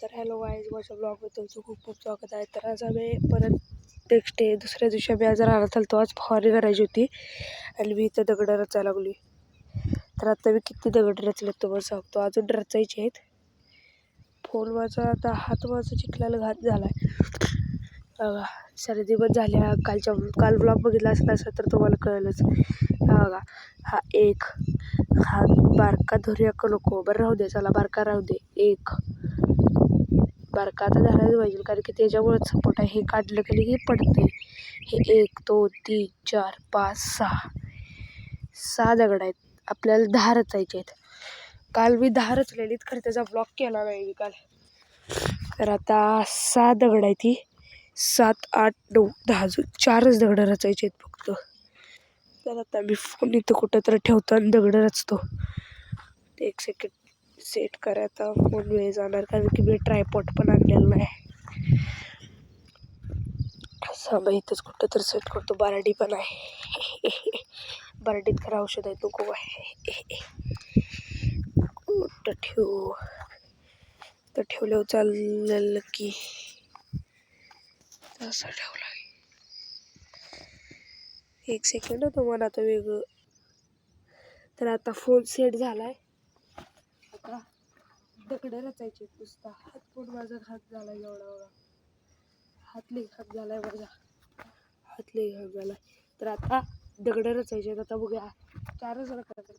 तर hello guys, माझ्या ब्लॉगमध्ये तुमचं खूप खूप स्वागत आहे. तर आज आम्ही परत नेक्स्ट डे दुसऱ्या दिवशी आम्ही आज राहणार चालतो. आज फवारणी करायची होती आणि मी इथं दगड रचायला लागली. तर आता मी किती दगड रचलेत तुम्हाला सांगतो. अजून रचायचे आहेत. फोन माझा आता हात माझा चिखलाला घात झाला आहे. सर्दी पण झाल्या. काल ब्लॉग बघितला असं तर तुम्हाला कळलंच. बघा, हा एक, हा बारका धरूया का नको, बरं राहू दे, चला बारका राहू दे. एक बारका आता झालाच पाहिजे, कारण की त्याच्यामुळेच सपोर्ट आहे. हे काढलं की पडते. हे 1 2 3 4 5 6 दगड आहेत. आपल्याला 10 रचायचे आहेत. काल मी 10 रचलेलीत, खरं त्याचा ब्लॉग केला नाही मी काल. तर आता 6 दगड आहेत. ती 7 8 9 10 4च दगड रचायचे आहेत फक्त. तर आता मी फोन इथं कुठं तर ठेवतो आणि दगड रचतो. 1 सेकंड सेट करायचा फोन वेळ जाणार, कारण की मी ट्रायपॉड पण आणलेला नाही. साबा इथंच कुठं तर सेट करतो. बारडी पण आहे. बारडीत खरं औषध आहे, नको आहे. कुठं ठेवू, तर ठेवल्यावर चालेल की तसं ठेवला. 1 सेकंड तुम्हाला आता वेगळं. तर आता फोन सेट झालाय. आता दगड रचायचे नुसता. हात पण माझा घात झाला एवढा. हात लई घात झालाय माझा. हात लई घात झालाय. तर आता दगड रचायचे. आता बघूया 4च रचायचे.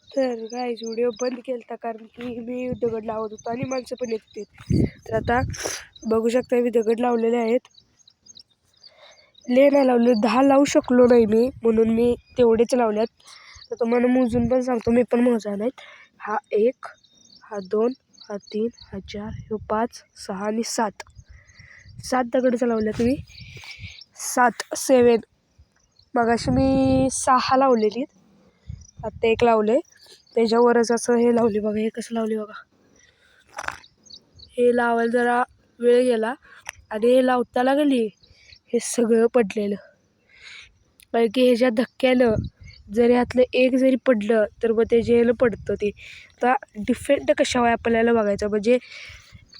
तर गाईज व्हिडिओ बंद केला कारण की मी दगड लावत होतो आणि माणसं पण येत. तर आता बघू शकता मी दगड लावलेले आहेत. नाही लावले, 10 लावू शकलो नाही मी, म्हणून मी तेवढेच लावल्यात. तर तुम्हाला मोजून पण सांगतो, मी पण मोजा नाहीत. हा 1, हा 2, हा 3, हा 4, हा 5 6 आणि 7 दगडचं लावल्यात मी. 7 मगाशी मी 6 लावलेली. आता 1 लावले. त्याच्यावरच असं हे लावले बघा. हे कसं लावले बघा. हे लावायला जरा वेळ गेला आणि हे लावताना गेली हे सगळं पडलेलं. कारण की ह्याच्या धक्क्यानं जर ह्यातलं एक जरी पडलं तर मग त्याच्या ह्याला पडतं ते. आता डिफेंड कशावर आपल्याला बघायचं, म्हणजे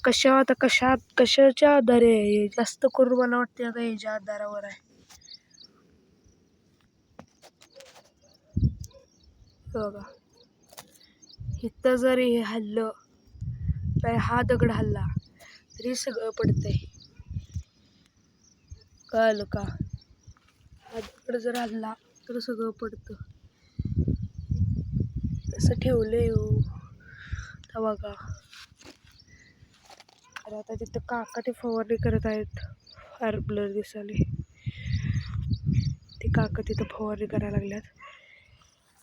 कशाच्या आधारे आहे. जास्त करून मला वाटते आता ह्याच्या आधारावर आहे. बघा, इथं जर हे हल्लं तर हा दगड हल्ला तरी सगळं पडतंय. कळलं का? हा दगड जर हल्ला तर सगळं पडतं. कसं ठेवलंय हो तर बघा. तर आता तिथं काका ते फवारणी करत आहेत. फार ब्लर दिसाले ते काका तिथं फवारणी करायला लागल्यात.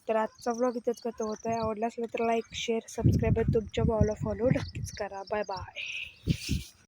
तर आजचा ब्लॉग इथेच करतो होता. आवडला असेल तर लाईक शेअर सबस्क्राईब तुमच्या भावाला फॉलो नक्कीच करा. Bye bye.